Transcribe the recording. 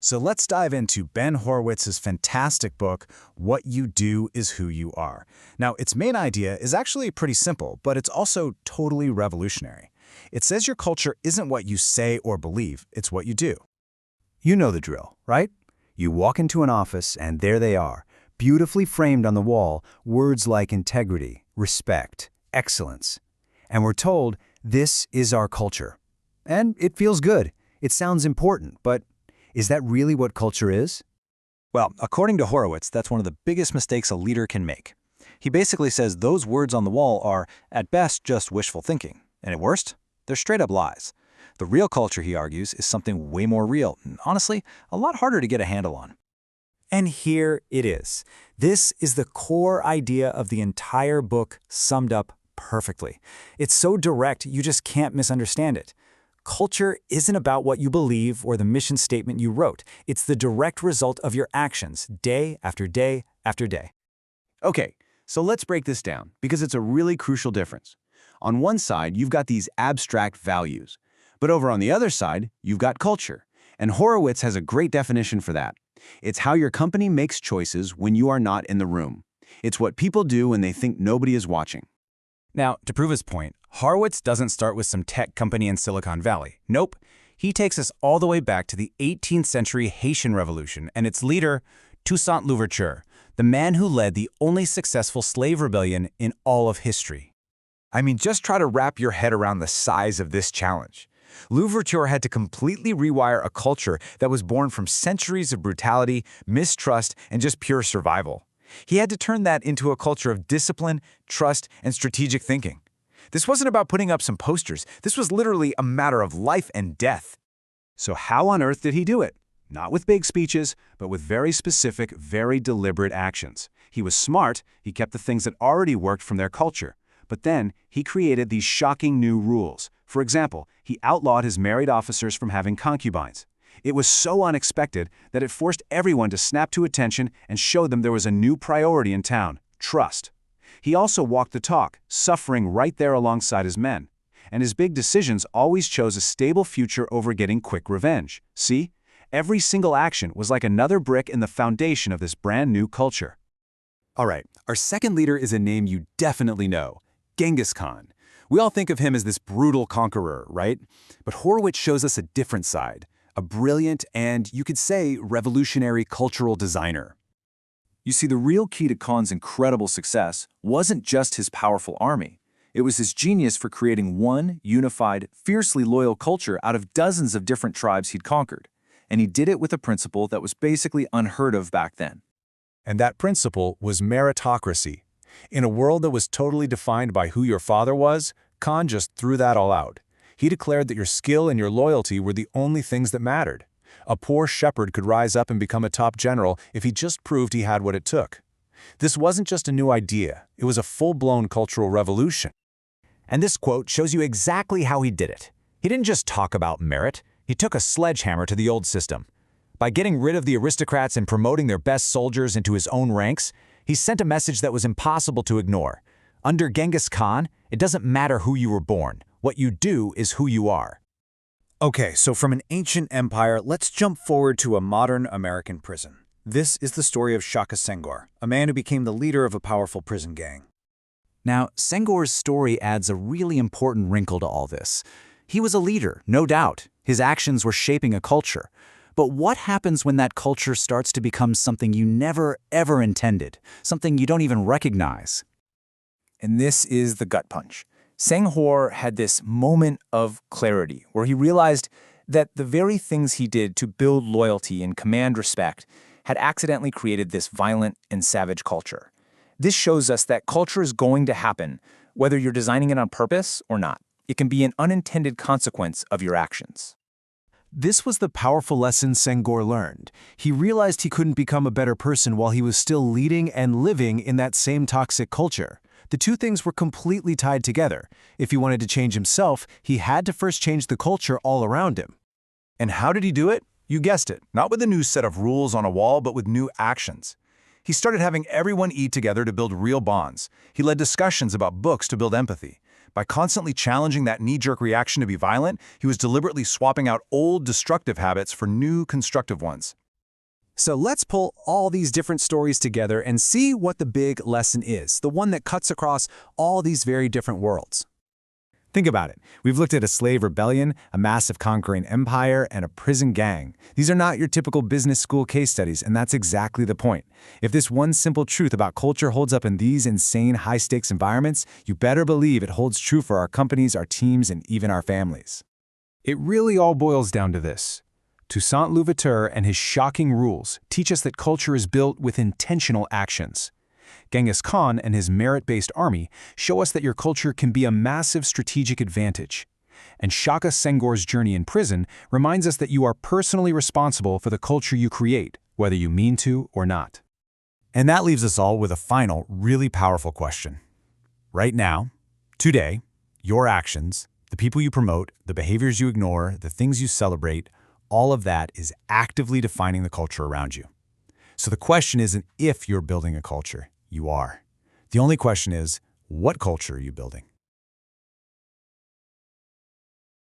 So let's dive into Ben Horowitz's fantastic book, What You Do Is Who You Are. Now, its main idea is actually pretty simple, but it's also totally revolutionary. It says your culture isn't what you say or believe, it's what you do. You know the drill, right? You walk into an office and there they are, beautifully framed on the wall, words like integrity, respect, excellence. And we're told, this is our culture. And it feels good. It sounds important, but is that really what culture is? Well, according to Horowitz, that's one of the biggest mistakes a leader can make. He basically says those words on the wall are, at best, just wishful thinking, and at worst, they're straight-up lies. The real culture, he argues, is something way more real, and honestly, a lot harder to get a handle on. And here it is. This is the core idea of the entire book summed up perfectly. It's so direct, you just can't misunderstand it. Culture isn't about what you believe or the mission statement you wrote. It's the direct result of your actions, day after day after day. Okay, so let's break this down, because it's a really crucial difference. On one side, you've got these abstract values, but over on the other side, you've got culture. And Horowitz has a great definition for that. It's how your company makes choices when you are not in the room. It's what people do when they think nobody is watching. Now, to prove his point, Horowitz doesn't start with some tech company in Silicon Valley. Nope. He takes us all the way back to the 18th century Haitian Revolution and its leader, Toussaint Louverture, the man who led the only successful slave rebellion in all of history. I mean, just try to wrap your head around the size of this challenge. Louverture had to completely rewire a culture that was born from centuries of brutality, mistrust, and just pure survival. He had to turn that into a culture of discipline, trust, and strategic thinking. This wasn't about putting up some posters. This was literally a matter of life and death. So how on earth did he do it? Not with big speeches, but with very specific, very deliberate actions. He was smart. He kept the things that already worked from their culture. But then he created these shocking new rules. For example, he outlawed his married officers from having concubines. It was so unexpected that it forced everyone to snap to attention and show them there was a new priority in town: trust. He also walked the talk, suffering right there alongside his men. And his big decisions always chose a stable future over getting quick revenge. See? Every single action was like another brick in the foundation of this brand new culture. All right, our second leader is a name you definitely know: Genghis Khan. We all think of him as this brutal conqueror, right? But Horowitz shows us a different side. A brilliant and, you could say, revolutionary cultural designer. You see, the real key to Khan's incredible success wasn't just his powerful army. It was his genius for creating one unified, fiercely loyal culture out of dozens of different tribes he'd conquered. And he did it with a principle that was basically unheard of back then. And that principle was meritocracy. In a world that was totally defined by who your father was, Khan just threw that all out. He declared that your skill and your loyalty were the only things that mattered. A poor shepherd could rise up and become a top general if he just proved he had what it took. This wasn't just a new idea, it was a full-blown cultural revolution. And this quote shows you exactly how he did it. He didn't just talk about merit, he took a sledgehammer to the old system. By getting rid of the aristocrats and promoting their best soldiers into his own ranks, he sent a message that was impossible to ignore. Under Genghis Khan, it doesn't matter who you were born. What you do is who you are. Okay, so from an ancient empire, let's jump forward to a modern American prison. This is the story of Shaka Senghor, a man who became the leader of a powerful prison gang. Now, Senghor's story adds a really important wrinkle to all this. He was a leader, no doubt. His actions were shaping a culture. But what happens when that culture starts to become something you never, ever intended, something you don't even recognize? And this is the gut punch. Senghor had this moment of clarity where he realized that the very things he did to build loyalty and command respect had accidentally created this violent and savage culture. This shows us that culture is going to happen, whether you're designing it on purpose or not. It can be an unintended consequence of your actions. This was the powerful lesson Senghor learned. He realized he couldn't become a better person while he was still leading and living in that same toxic culture. The two things were completely tied together. If he wanted to change himself, he had to first change the culture all around him. And how did he do it? You guessed it, not with a new set of rules on a wall, but with new actions. He started having everyone eat together to build real bonds. He led discussions about books to build empathy. By constantly challenging that knee-jerk reaction to be violent, he was deliberately swapping out old destructive habits for new constructive ones. So let's pull all these different stories together and see what the big lesson is, the one that cuts across all these very different worlds. Think about it. We've looked at a slave rebellion, a massive conquering empire, and a prison gang. These are not your typical business school case studies, and that's exactly the point. If this one simple truth about culture holds up in these insane high-stakes environments, you better believe it holds true for our companies, our teams, and even our families. It really all boils down to this. Toussaint Louverture and his shocking rules teach us that culture is built with intentional actions. Genghis Khan and his merit-based army show us that your culture can be a massive strategic advantage. And Shaka Senghor's journey in prison reminds us that you are personally responsible for the culture you create, whether you mean to or not. And that leaves us all with a final, really powerful question. Right now, today, your actions, the people you promote, the behaviors you ignore, the things you celebrate, all of that is actively defining the culture around you. So the question isn't if you're building a culture. You are. The only question is, what culture are you building?